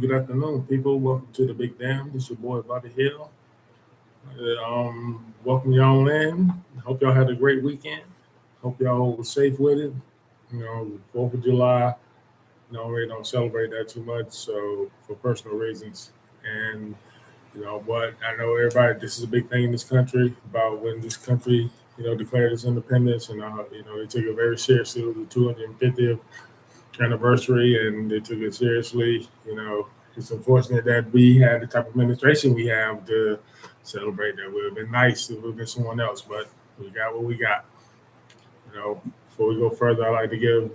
Good afternoon, people. Welcome to the Big Dam. This your boy Bobby Hill. Welcome y'all in. Hope y'all had a great weekend. Hope y'all was safe with it. Fourth of July. We don't celebrate that too much, so for personal reasons. And but I know everybody. This is a big thing in this country about when this country, declared its independence, and they took it very seriously. It was the 250th anniversary, and they took it seriously. It's unfortunate that we had the type of administration we have to celebrate that. Would have been nice if it would have been someone else, but we got what we got. Before we go further, I like to give,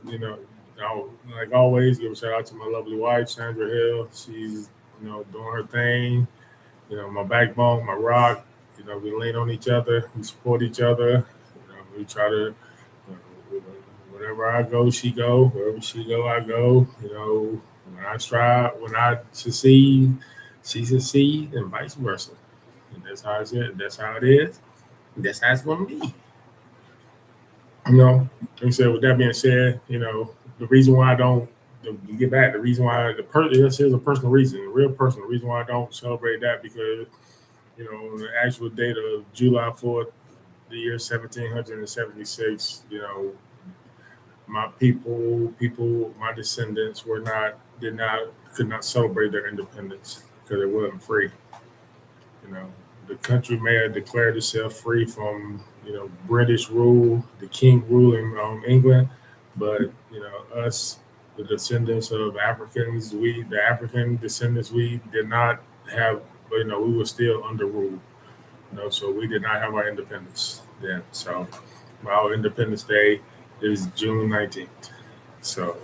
like always, give a shout out to my lovely wife, Sandra Hill. She's, doing her thing. My backbone, my rock. We lean on each other, we support each other. We try to wherever I go, she go. Wherever she go, I go. When I strive, when I succeed, she succeed, and vice versa. And that's how it's it. That's how it is. That's how it's gonna be. Like I said, with that being said, the reason why I don't to get back, the reason why this is a personal reason, a real personal reason why I don't celebrate that because the actual date of July 4th, the year 1776, my my descendants did not, could not celebrate their independence because it wasn't free. You know, the country may have declared itself free from, British rule, the king ruling England, but us, the descendants of Africans, the African descendants, we did not have, we were still under rule. So we did not have our independence then. So our Independence Day is June 19th. So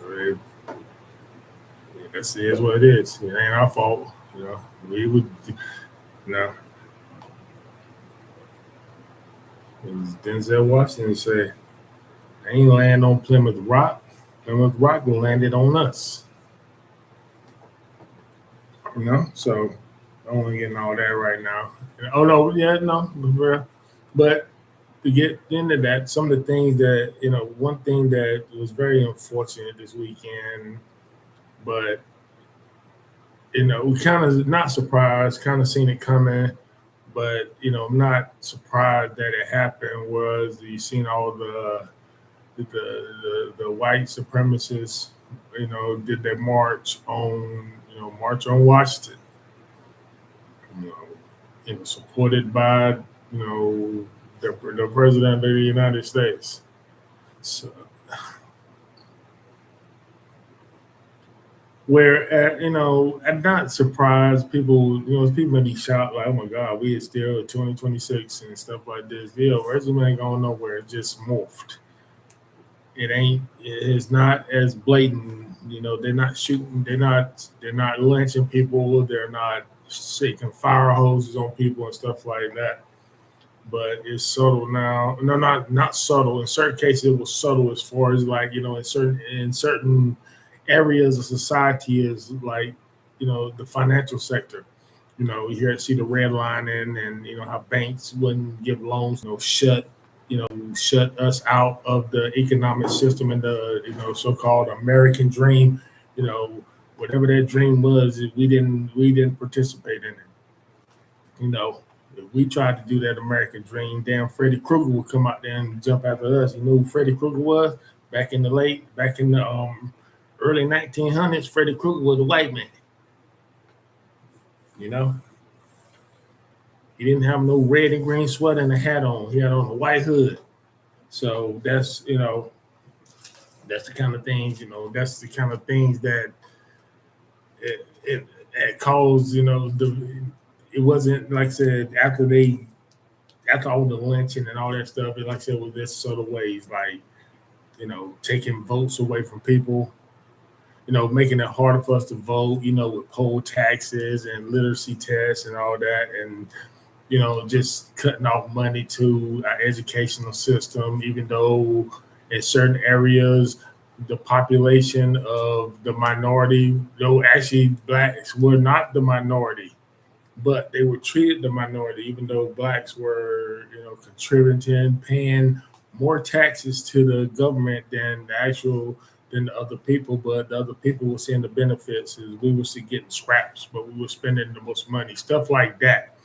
that's it is what it is. It ain't our fault. We would, no. As Denzel Washington say, I ain't land on Plymouth Rock. Plymouth Rock will land it on us. So I don't want to get in all that right now. Oh no, yeah, no, but to get into that, some of the things that one thing that was very unfortunate this weekend, but we kind of not surprised, kind of seen it coming, but I'm not surprised that it happened. Was you seen all the white supremacists, did their march on Washington, you know, supported by the president of the United States. So, where I'm not surprised. People may be shocked, like, oh my God, we are still 2026 and stuff like this. Resume ain't going nowhere. It just morphed. It ain't. It's not as blatant. They're not shooting. They're not lynching people. They're not shaking fire hoses on people and stuff like that. But it's subtle now. No, not subtle. In certain cases, it was subtle as far as, like, in certain areas of society is like the financial sector. You see the redlining, and how banks wouldn't give loans. Shut us out of the economic system and the so-called American dream. You know Whatever that dream was, we didn't participate in it. You know, if we tried to do that American dream, damn Freddy Krueger would come out there and jump after us. You know who Freddy Krueger was back in the early 1900s. Freddy Krueger was a white man. You know, he didn't have no red and green sweater and a hat on. He had on a white hood. So that's the kind of things. That's the kind of things that it caused. It wasn't, like I said, after all the lynching and all that stuff. Like I said, was this sort of ways, like taking votes away from people. Making it harder for us to vote. With poll taxes and literacy tests and all that, and just cutting off money to our educational system, even though in certain areas the population of the minority, though actually blacks were not the minority, but they were treated the minority, even though blacks were, contributing, paying more taxes to the government than than the other people, but the other people were seeing the benefits. Is we were getting scraps, but we were spending the most money. Stuff like that,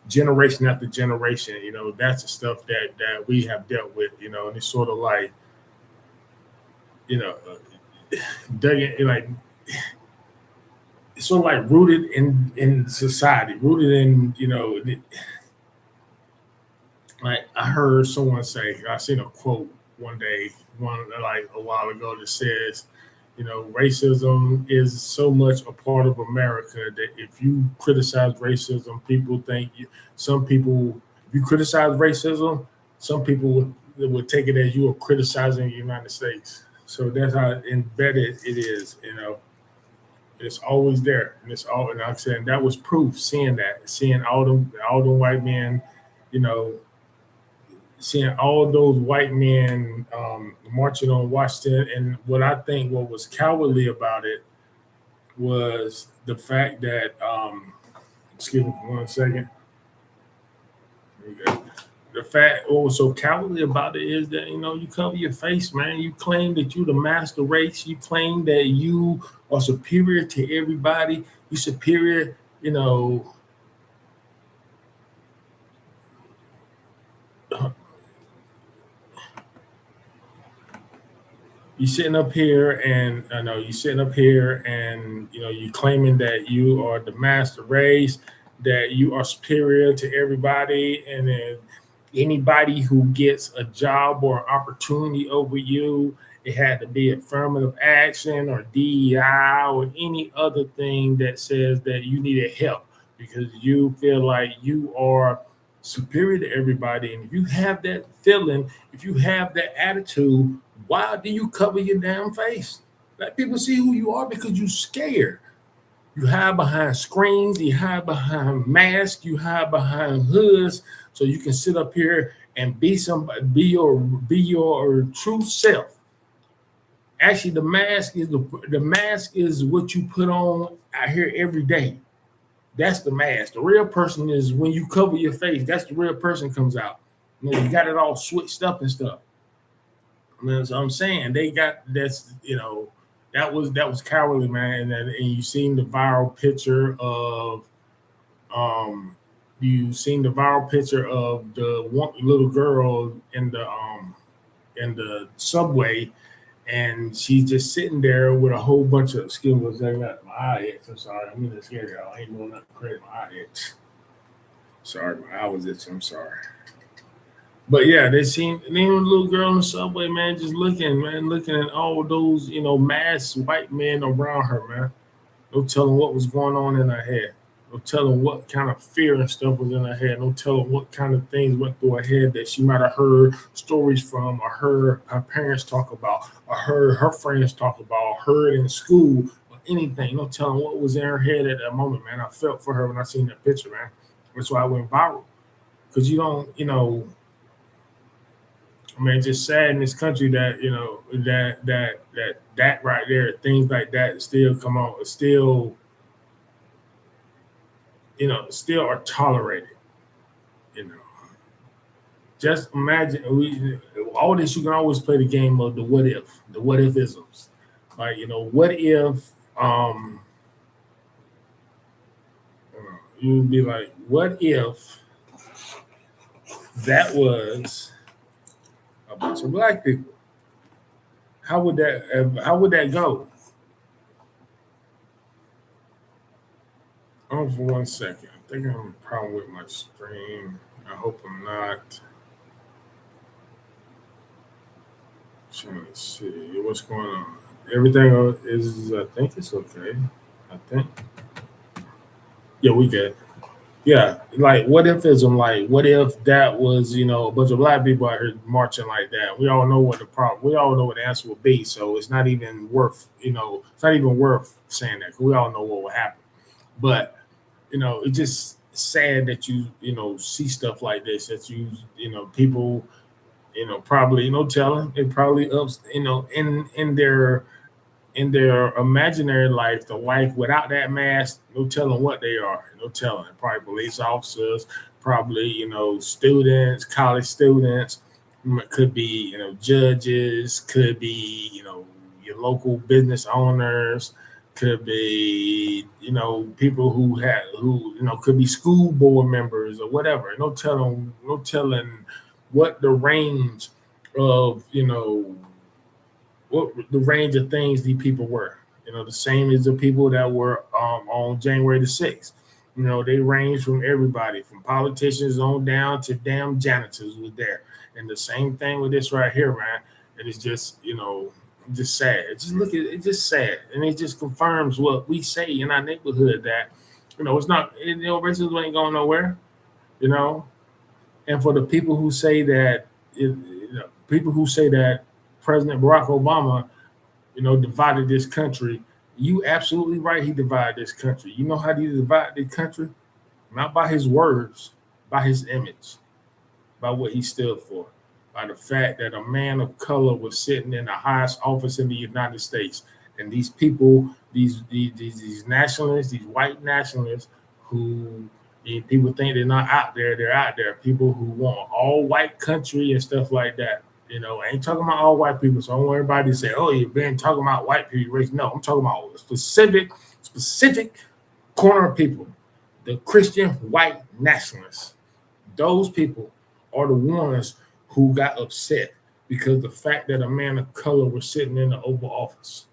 generation after generation. That's the stuff that we have dealt with. And it's sort of like, you know, dug in, like it's sort of like rooted in society, rooted in like I heard someone say, I seen a quote one day, one like a while ago that says, racism is so much a part of America that if you criticize racism, people think some people, if you criticize racism, some people would take it as you are criticizing the United States. So that's how embedded it is, It's always there, and like I said, that was proof. Seeing all the white men, you know, seeing all those white men marching on Washington, and what was cowardly about it was the fact that, excuse me for 1 second. The fact what was so cowardly about it is that you cover your face, man. You claim that you're the master race. You claim that you are superior to everybody. You superior, you sitting up here and I know you sitting up here and you claiming that you are the master race, that you are superior to everybody, and then anybody who gets a job or opportunity over you, it had to be affirmative action or DEI or any other thing that says that you needed help because you feel like you are superior to everybody. And if you have that feeling, if you have that attitude, why do you cover your damn face? Let people see who you are because you're scared. You hide behind screens, you hide behind masks, you hide behind hoods, so you can sit up here and be somebody, be your true self. Actually, the mask is what you put on out here every day. That's the mask. The real person is when you cover your face. That's the real person comes out. You got it all switched up and stuff. So I'm saying they got that was cowardly, man. And you seen the viral picture of the one little girl in the subway, and she's just sitting there with a whole bunch of skills. I got my eye itch. I'm sorry, I'm in the scare y'all. I ain't doing nothing crazy. My eye itch. Sorry, my eye was itching. I'm sorry. But yeah, they seen a little girl in the subway, man, just looking at all those, masked white men around her, man. No telling what was going on in her head. No telling what kind of fear and stuff was in her head. No telling what kind of things went through her head that she might have heard stories from, or heard her parents talk about, or heard her friends talk about, or heard in school, or anything. No telling what was in her head at that moment, man. I felt for her when I seen that picture, man. That's why I went viral. Because you don't, I mean, it's just sad in this country that that right there, things like that still come on, still are tolerated. Just imagine all this. You can always play the game of the what if isms. Like what if you'd be like, what if that was a bunch of black people? How would that go? Oh, for 1 second. I think I'm having a problem with my stream. I hope I'm not. Trying to see what's going on. Everything is, I think it's okay. I think. Yeah, we good. Yeah, like what ifism, like what if that was, a bunch of black people out here marching like that? We all know what the problem. We all know what the answer would be. So it's not even worth, it's not even worth saying that because we all know what would happen. But it's just sad that you see stuff like this. That people, probably telling it probably ups, in their imaginary life, the life without that mask, no telling what they are. No telling. Probably police officers, probably, students, college students, could be, judges, could be, your local business owners, could be, people who could be school board members or whatever. No telling what the range of, what the range of things these people were. The same as the people that were on January the 6th. They range from everybody, from politicians on down to damn janitors was there. And the same thing with this right here, man. And it's just, just sad. Just look at it, it's just sad. And it just confirms what we say in our neighborhood that, it's not, racism ain't going nowhere, you know. And for the people who say that, people who say that President Barack Obama, divided this country, you absolutely right. He divided this country. You know how he divided the country? Not by his words, by his image, by what he stood for, by the fact that a man of color was sitting in the highest office in the United States. And these people, these nationalists, these white nationalists who people think they're not out there, they're out there. People who want all white country and stuff like that. I ain't talking about all white people. So I don't want everybody to say, oh, you've been talking about white people race. No, I'm talking about a specific corner of people, the Christian white nationalists. Those people are the ones who got upset because the fact that a man of color was sitting in the Oval Office.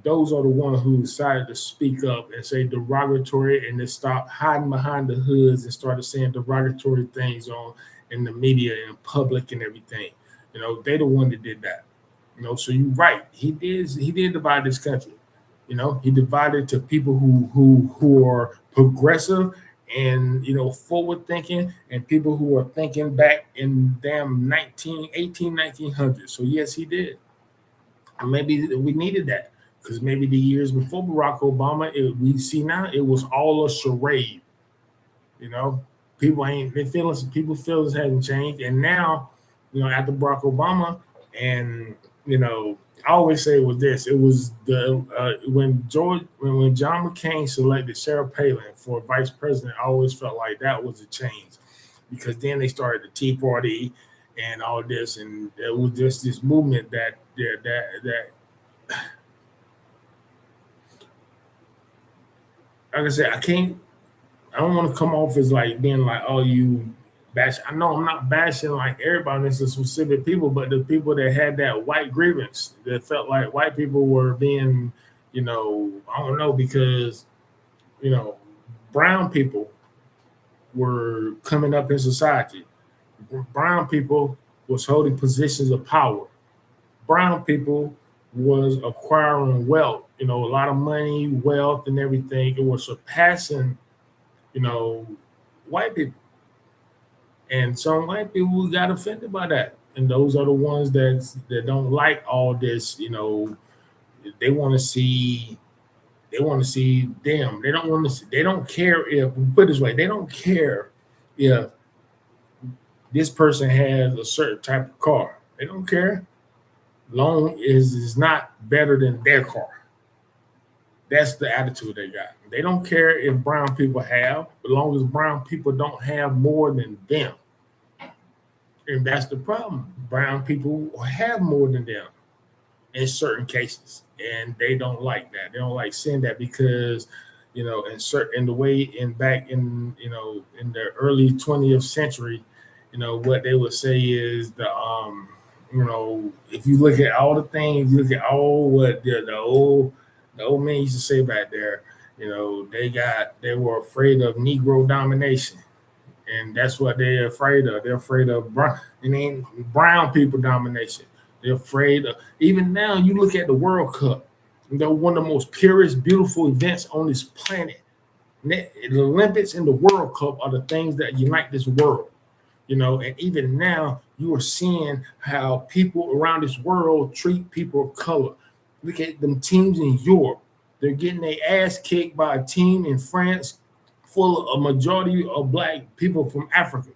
Those are the ones who decided to speak up and say derogatory and to stop hiding behind the hoods and started saying derogatory things in the media and public and everything. They the one that did that. So you're right. He did divide this country. He divided to people who are progressive and forward thinking, and people who are thinking back in damn 1900s. So yes, he did. And maybe we needed that because maybe the years before Barack Obama, we see now it was all a charade. People's feelings hadn't changed, and now after Barack Obama, and I always say it was this. It was when John McCain selected Sarah Palin for vice president. I always felt like that was a change because then they started the Tea Party and all this, and it was just this movement that like I said, I don't want to come off as like being like, oh, you bash. I know I'm not bashing like everybody, it's a specific people, but the people that had that white grievance that felt like white people were being, I don't know, because, brown people were coming up in society. Brown people was holding positions of power. Brown people was acquiring wealth, a lot of money, wealth, and everything. It was surpassing, white people. And some white people got offended by that. And those are the ones that don't like all this, they want to see them. They don't care if, put it this way, they don't care if this person has a certain type of car. They don't care. Long as it's not better than their car. That's the attitude they got. They don't care if brown people have, as long as brown people don't have more than them. And that's the problem. Brown people have more than them in certain cases. And they don't like that. They don't like seeing that because, in the way back in the early 20th century, what they would say is if you look at all the things, you look at all what the old men used to say back there, they were afraid of Negro domination. And that's what they're afraid of. They're afraid of brown people domination. They're afraid of, even now, you look at the World Cup, they're one of the most purest, beautiful events on this planet. The Olympics and the World Cup are the things that unite this world. And even now you are seeing how people around this world treat people of color. Look at them teams in Europe. They're getting their ass kicked by a team in France full of a majority of black people from Africa.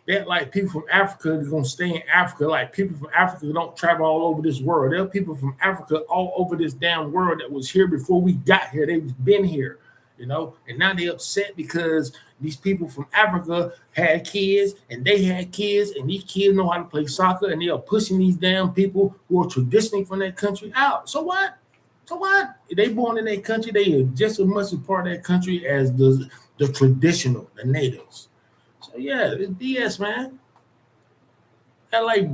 They're like people from Africa are going to stay in Africa. Like people from Africa don't travel all over this world. There are people from Africa all over this damn world that was here before we got here. They've been here. and now they upset because these people from Africa had kids and they had kids, and these kids know how to play soccer, and they are pushing these damn people who are traditionally from that country out. So what? So what? They born in that country, they are just as much a part of that country as the traditional, the natives. So yeah, it's BS, man. Like,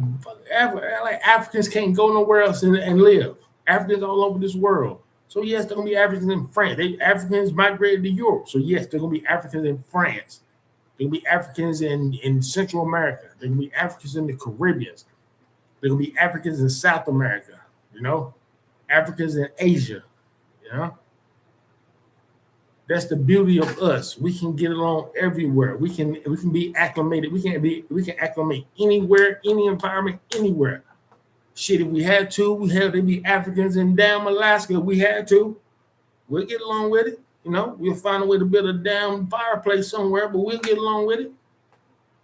like Africans can't go nowhere else and live. Africans all over this world. So yes, they're gonna be Africans in France. Africans migrated to Europe. So yes, they're gonna be Africans in France. They're gonna be Africans in Central America. They're gonna be Africans in the Caribbean. They're gonna be Africans in South America. Africans in Asia. You know, that's the beauty of us. We can get along everywhere. We can be acclimated. We can acclimate anywhere, any environment, anywhere. Shit, if we had to, to be Africans in damn Alaska. If we had to, we'll get along with it. We'll find a way to build a damn fireplace somewhere, but we'll get along with it.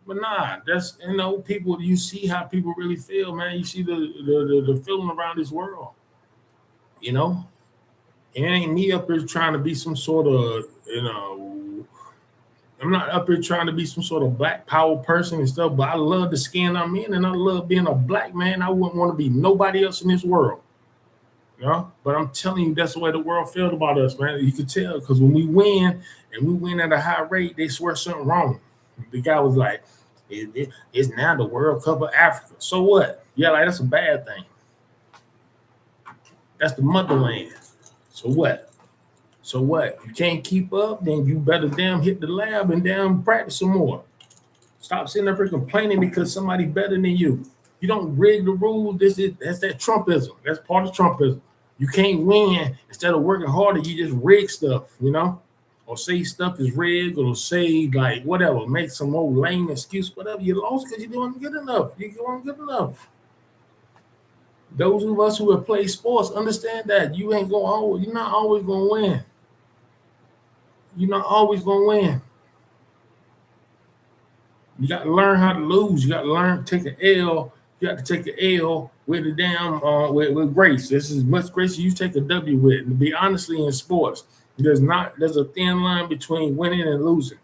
But nah, that's people. You see how people really feel, man. You see the feeling around this world. It ain't me up here trying to be some sort of, I'm not up here trying to be some sort of black power person and stuff, but I love the skin I'm in, and I love being a black man. I wouldn't want to be nobody else in this world. But I'm telling you, that's the way the world felt about us, man. You could tell, because when we win, and we win at a high rate, they swear something wrong. The guy was like, it's now the World Cup of Africa. So what? Yeah, like that's a bad thing. That's the motherland. So what? So what? If you can't keep up, then you better damn hit the lab and damn practice some more. Stop sitting up here complaining because somebody better than you. You don't rig the rules. That's that Trumpism. That's part of Trumpism. You can't win. Instead of working harder, you just rig stuff, or say stuff is rigged, or say like whatever, make some old lame excuse, whatever. You lost because you weren't good enough. You weren't good enough. Those of us who have played sports understand that you're not always gonna win. You're not always gonna win. You got to learn how to lose. You got to learn to take an L. You got to take an L with the damn with grace. This is as much grace as you take a W with. And to be honestly, in sports, there's a thin line between winning and losing.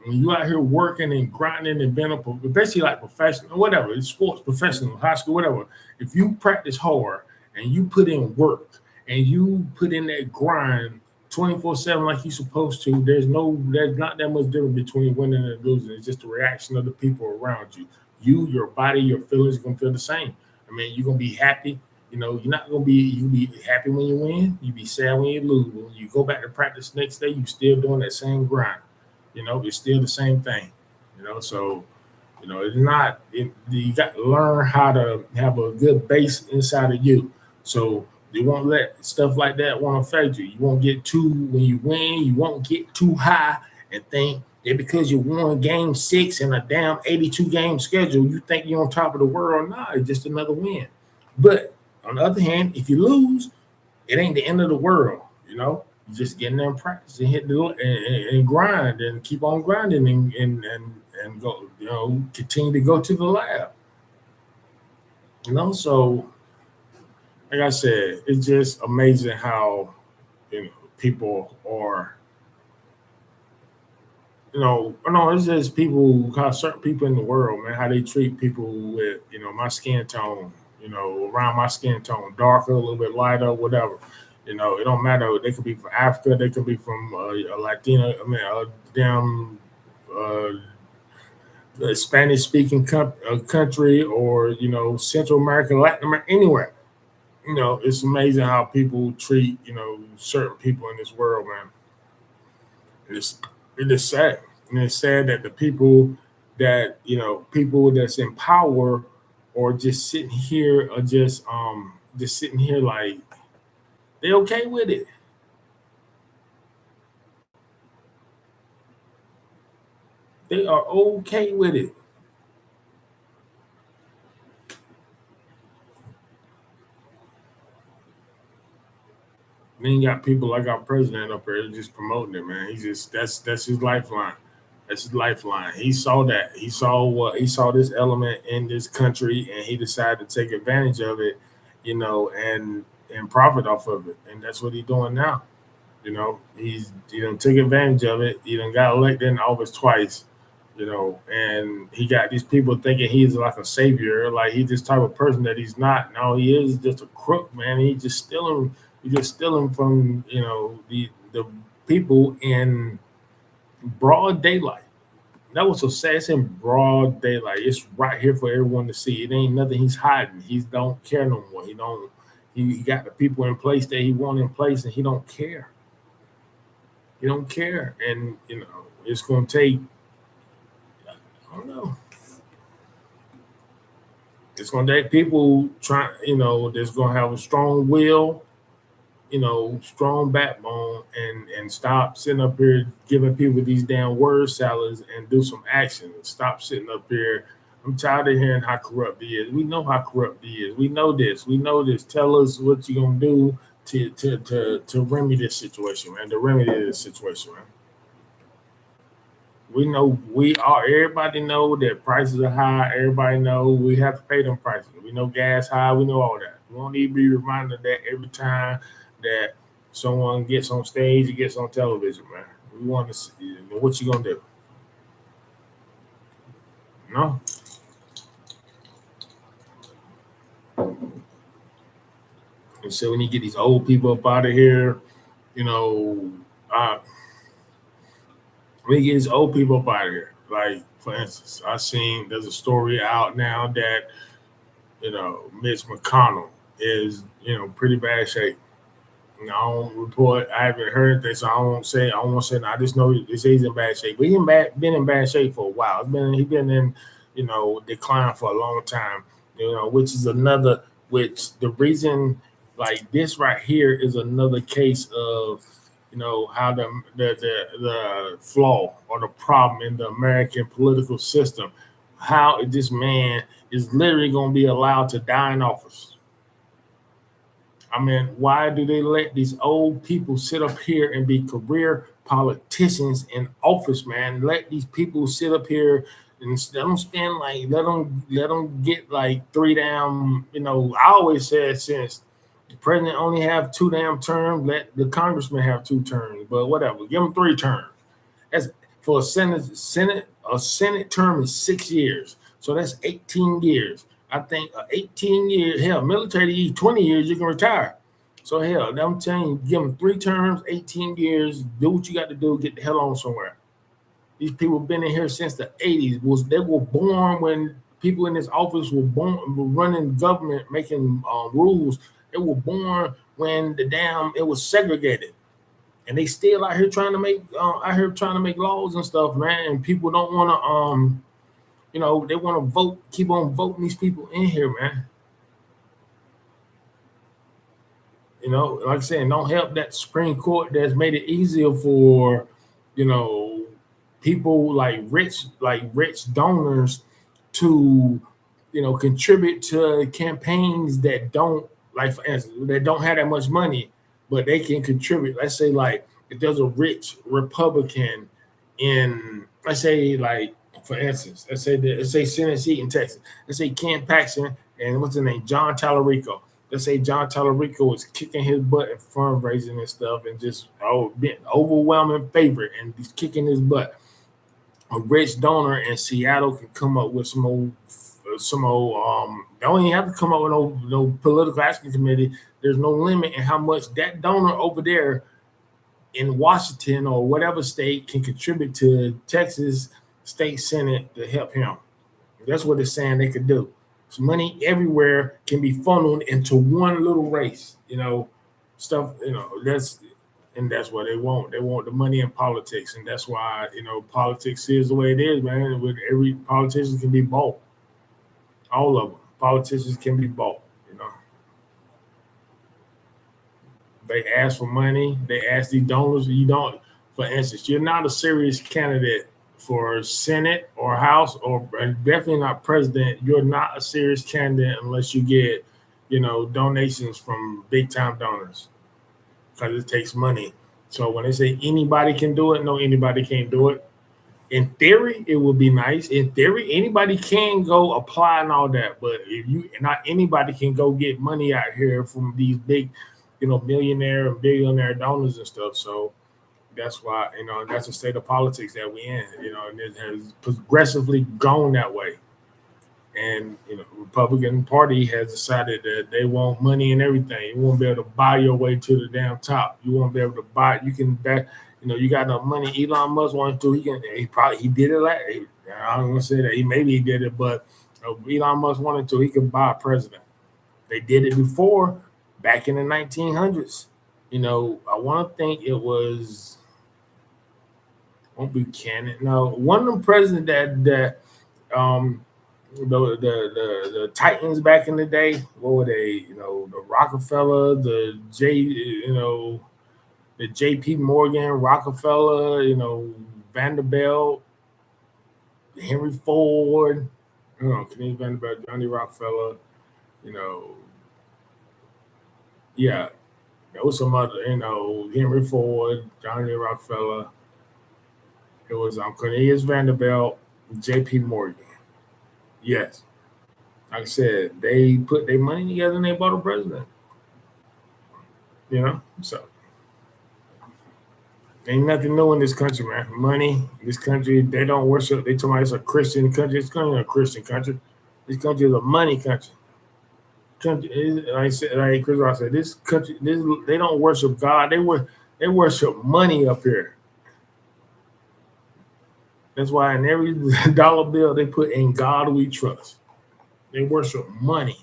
When you out here working and grinding and being basically like professional, whatever, it's sports, professional, high school, whatever. If you practice hard and you put in work and you put in that grind 24/7 like you're supposed to, there's not that much difference between winning and losing. It's just the reaction of the people around you. Your body, your feelings are gonna feel the same. I mean, you're gonna be happy. You're not gonna you be happy when you win. You be sad when you lose. When you go back to practice the next day, you still doing that same grind. It's still the same thing. So it's not. You got to learn how to have a good base inside of you. So you won't let stuff like that affect you. You won't get when you win. You won't get too high and think that because you won game 6 in a damn 82 game schedule, you think you're on top of the world. Nah, it's just another win. But on the other hand, if you lose, it ain't the end of the world. You just getting there and practice and hit and grind and keep on grinding and go, continue to go to the lab. So like I said, it's just amazing how people are. It's just how certain people in the world, man, how they treat people with my skin tone, around my skin tone, darker, a little bit lighter, whatever. It don't matter. They could be from Africa. They could be from a Latino. A damn Spanish-speaking country, or Central America, Latin America, anywhere. It's amazing how people treat certain people in this world, man. It is sad, and it's sad that the people that people that's in power, or just sitting here, are just sitting here like. They okay with it. They are okay with it. Then you got people like our president up there just promoting it, man. That's his lifeline. That's his lifeline. He saw that. He saw this element in this country, and he decided to take advantage of it. and profit off of it. And that's what he's doing now. He's took advantage of it. He done got elected in office twice. And he got these people thinking he's like a savior, like he's this type of person that he's not. No, he is just a crook, man. He's just stealing from the people in broad daylight. That was so sad. It's in broad daylight. It's right here for everyone to see. It ain't nothing he's hiding. He don't care no more. He got the people in place that he want in place, and he don't care. He don't care. And it's gonna take, I don't know. It's gonna take people that's gonna have a strong will, strong backbone, and stop sitting up here giving people these damn word salads and do some action. Stop sitting up here. I'm tired of hearing how corrupt he is. We know how corrupt he is. We know this. We know this. Tell us what you're gonna do to remedy this situation, man. To remedy this situation, man. We know everybody know that prices are high. Everybody know we have to pay them prices. We know gas high. We know all that. We don't need to be reminded of that every time that someone gets on stage or gets on television, man. We want to see what you gonna do. No. And so when you get these old people up out of here, we get these old people up out of here. Like, for instance, there's a story out now that, Mitch McConnell is, pretty bad shape. I don't report, I haven't heard this, so I won't say, I just know they say he's in bad shape. But he's been in bad shape for a while. He's been in, decline for a long time, which the reason, like this right here is another case of, how the flaw or the problem in the American political system, how this man is literally going to be allowed to die in office. I mean, why do they let these old people sit up here and be career politicians in office, man? Let these people sit up here and let them spend let them get like 3 damn. I always said since the president only have 2 damn terms, let the congressman have 2 terms. But whatever, give them 3 terms. That's for a Senate term is 6 years, so that's 18 years. I think 18 years, hell, military 20 years, you can retire. So hell, I'm telling you, give them 3 terms, 18 years, do what you got to do, get the hell on somewhere. These people have been in here since the 80s. They were born when people in this office were running government, making rules. They were born when it was segregated. And they still out here trying to make laws and stuff, man. And people don't want to they want to vote, keep on voting these people in here, man. Like I said, don't help that Supreme Court that's made it easier for, people like rich donors to, contribute to campaigns that don't, like for instance, that don't have that much money, but they can contribute. Let's say like if there's a rich Republican in, let's say like, for instance, let's say Senate seat in Texas. Let's say Ken Paxton and what's his name, John Tallarico. Let's say John Tallarico is kicking his butt in fundraising and stuff, and just being overwhelming favorite, and he's kicking his butt. A rich donor in Seattle can come up with some old. They don't even have to come up with no political action committee. There's no limit in how much that donor over there in Washington or whatever state can contribute to Texas State Senate to help him. That's what it's saying they could do. So money everywhere can be funneled into one little race, stuff, that's what they want. They want the money in politics. And that's why, politics is the way it is, man. With every politician can be bought. All of them. Politicians can be bought, They ask for money. They ask these donors. For instance, you're not a serious candidate for Senate or House, or definitely not president. You're not a serious candidate unless you get, donations from big time donors, because it takes money. So when they say anybody can do it, no, anybody can't do it. In theory, it would be nice. In theory, anybody can go apply and all that, but if you not anybody can go get money out here from these big, millionaire and billionaire donors and stuff. So that's why that's the state of politics that we in. And it has progressively gone that way. And Republican Party has decided that they want money and everything. You won't be able to buy your way to the damn top. You won't be able to buy. You can back. You got enough money. Elon Musk wanted to. He did it. I don't want to say that maybe he did it, but Elon Musk wanted to. He could buy a president. They did it before, back in the 1900s. I want to think it was. Won't Buchanan. No, one of them presidents that the Titans back in the day, what were they? The Rockefeller, the J.P. Morgan, Rockefeller, Vanderbilt, Henry Ford, Kenny Vanderbilt, Johnny Rockefeller, yeah, there was some other, Henry Ford, Johnny Rockefeller. It was Cornelius Vanderbilt, J.P. Morgan. Yes. Like I said, they put their money together and they bought a president. So ain't nothing new in this country, man. Money, this country, they don't worship. They tell me it's a Christian country. It's not a Christian country. This country is a money country. Like Chris Rock said, this country, they don't worship God. They worship money up here. That's why in every dollar bill they put "In God We Trust." They worship money.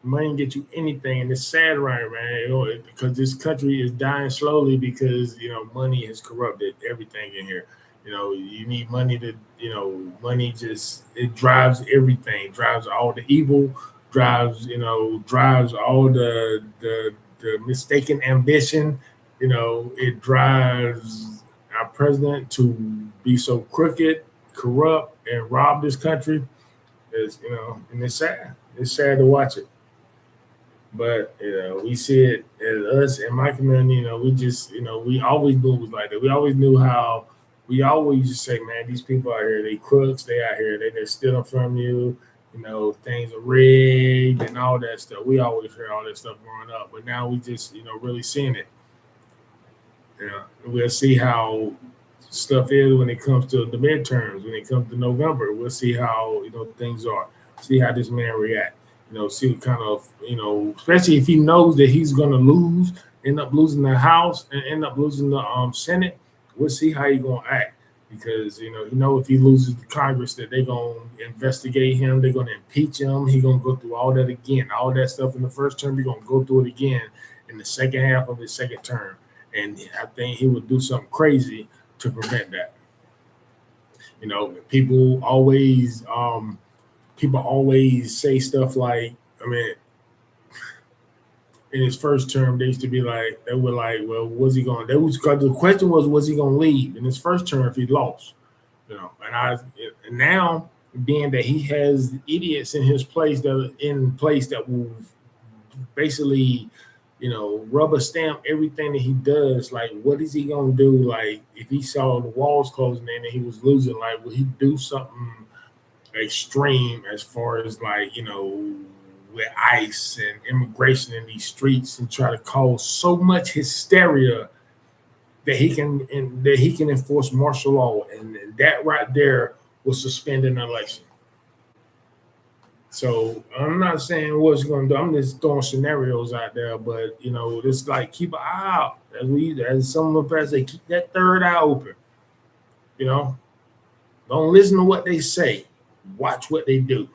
Money can get you anything, and it's sad, right, man? Because this country is dying slowly because money has corrupted everything in here. You need money to, money it drives everything, drives all the evil, drives all the mistaken ambition. It drives our president to be so crooked, corrupt, and rob this country. And it's sad. It's sad to watch it. But we see it as us in my community. We just we always knew it was like that. We always knew how. We always just say, man, these people out here, they crooks. They out here, they're stealing from you. Things are rigged and all that stuff. We always hear all that stuff growing up, but now we just really seeing it. We'll see how stuff is when it comes to the midterms. When it comes to November, we'll see how things are. See how this man react. See what kind of especially if he knows that he's gonna lose, end up losing the House and end up losing the Senate. We'll see how he's gonna act because if he loses the Congress that they're gonna investigate him, they're gonna impeach him. He's gonna go through all that again, all that stuff in the first term. He's gonna go through it again in the second half of his second term. And I think he would do something crazy to prevent that. People always say stuff like, in his first term, they used to be like, they were like, well, was he going? The question was he going to leave in his first term if he lost? And now being that he has idiots in his place that will basically rubber stamp everything that he does. Like, what is he gonna do? Like, if he saw the walls closing in and he was losing, like, will he do something extreme as far as with ICE and immigration in these streets and try to cause so much hysteria that he can enforce martial law, and that right there will suspend an election. So I'm not saying what it's going to do. I'm just throwing scenarios out there, but it's like keep an eye out as some of the past say, keep that third eye open. Don't listen to what they say. Watch what they do.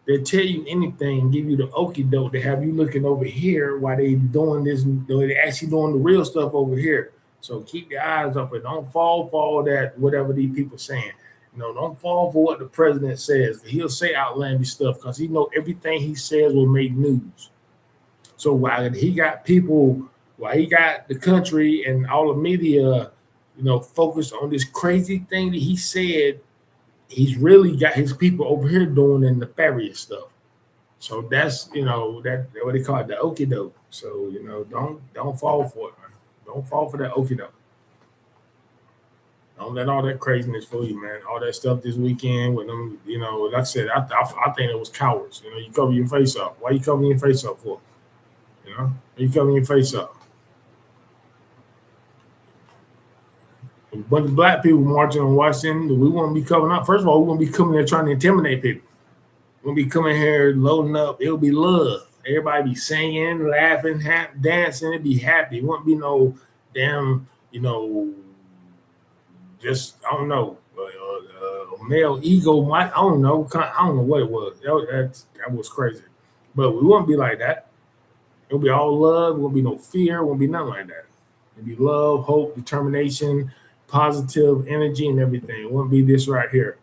They tell you anything, give you the okie doke. They have you looking over here while they doing this. They're actually doing the real stuff over here. So keep your eyes open. Don't fall for that whatever these people saying. Don't fall for what the president says. He'll say outlandish stuff because he know everything he says will make news. So while he got the country and all the media, focused on this crazy thing that he said, he's really got his people over here doing the nefarious stuff. So that's that what they call it, the okie doke. So don't fall for it, man. Don't fall for that okie doke. Don't let all that craziness fool you, man. All that stuff this weekend with them, like I said, I think it was cowards. You cover your face up. Why you covering your face up for? Why you covering your face up? But the black people marching on Washington, we won't be coming up. First of all, we won't be coming there trying to intimidate people. We'll be coming here loading up. It'll be love. Everybody be singing, laughing, dancing. It'd be happy. It won't be no damn, just I don't know, male ego. I don't know. I don't know what it was. That was crazy. But we won't be like that. It'll be all love. It won't be no fear. It won't be nothing like that. It'll be love, hope, determination, positive energy, and everything. It won't be this right here.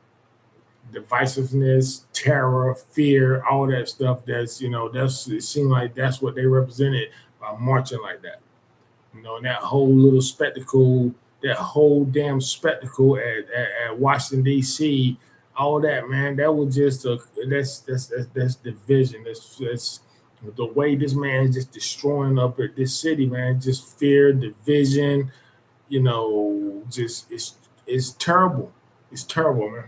Divisiveness, terror, fear, all that stuff. It seemed like that's what they represented by marching like that. And that whole little spectacle, that whole damn spectacle at Washington D.C., all that, man, that was just that's division. That's the way this man is just destroying up at this city, man. Just fear, division, just it's terrible. It's terrible, man.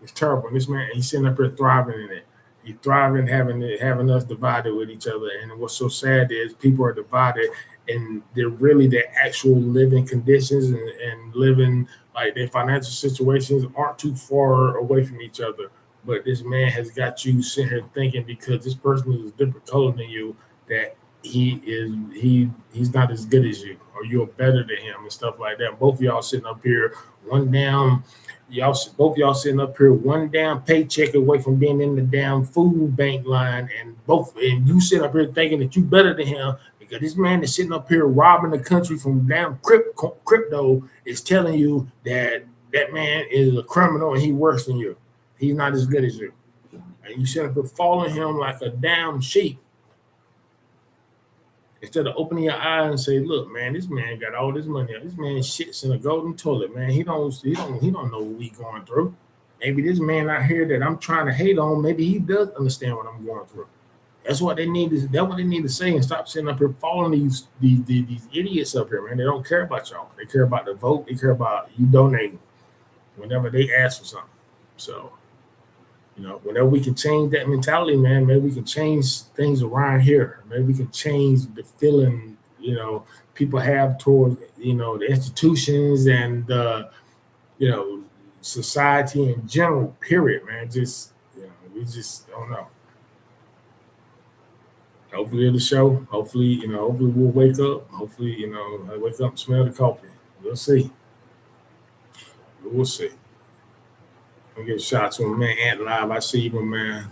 It's terrible. And this man, he's sitting up here thriving in it. He's thriving having us divided with each other. And what's so sad is people are divided, and they're really their actual living conditions and living like their financial situations aren't too far away from each other. But this man has got you sitting here thinking because this person is a different color than you that he's not as good as you or you're better than him and stuff like that. Both of y'all sitting up here, both of y'all sitting up here one damn paycheck away from being in the damn food bank line, and you sitting up here thinking that you better than him because this man is sitting up here robbing the country from damn crypto is telling you that man is a criminal and he's worse than you. He's not as good as you. And you should have following him like a damn sheep. Instead of opening your eyes and say, look, man, this man got all this money. This man shits in a golden toilet, man. He don't know what we going through. Maybe this man out here that I'm trying to hate on, maybe he does understand what I'm going through. That's what they need to say and stop sitting up here following these idiots up here, man. They don't care about y'all. They care about the vote. They care about you donating whenever they ask for something. So, whenever we can change that mentality, man, maybe we can change things around here. Maybe we can change the feeling, people have towards, the institutions and, society in general, period, man. Just, we just don't know. Hopefully it'll show. Hopefully we'll wake up. Hopefully, I wake up and smell the coffee. We'll see. We'll see. I'll give a shout out to my man Ant Live. I see you, my man.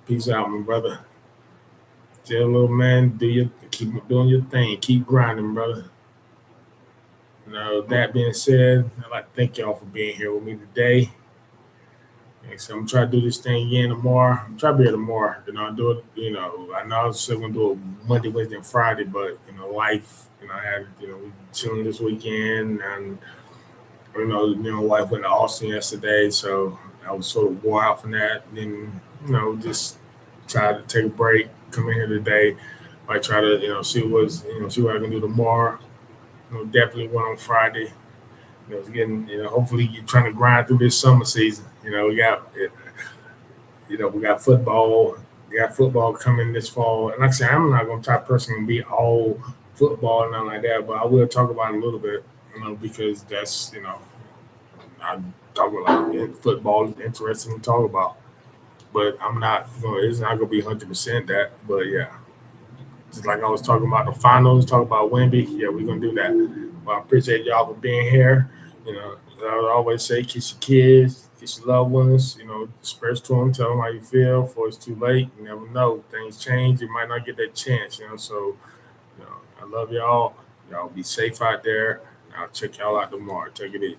Peace out, my brother. Tell little man, keep doing your thing. Keep grinding, brother. That being said, I'd like to thank y'all for being here with me today. So I'm trying to do this thing again tomorrow. I'm trying to be here tomorrow. I'll do it, I know I was still going to do it Monday, Wednesday, and Friday, but, life, I had, we chilling this weekend, and wife went to Austin yesterday, so I was sort of wore out from that. And then, just try to take a break, come in here today. I try to, see what I can do tomorrow. Definitely one on Friday. It's getting, hopefully you're trying to grind through this summer season. We got football. We got football coming this fall. And like I said, I'm not going to try personally be all football and nothing like that, but I will talk about it a little bit, because that's, I talk about football is interesting to talk about. But it's not going to be 100% that. But yeah, just like I was talking about the finals, talk about Wemby. Yeah, we're going to do that. Well, I appreciate y'all for being here. I always say, kiss your kids, kiss your loved ones, express to them, tell them how you feel before it's too late. You never know. Things change. You might not get that chance, So, I love y'all. Y'all be safe out there. I'll check y'all out tomorrow. Take it easy.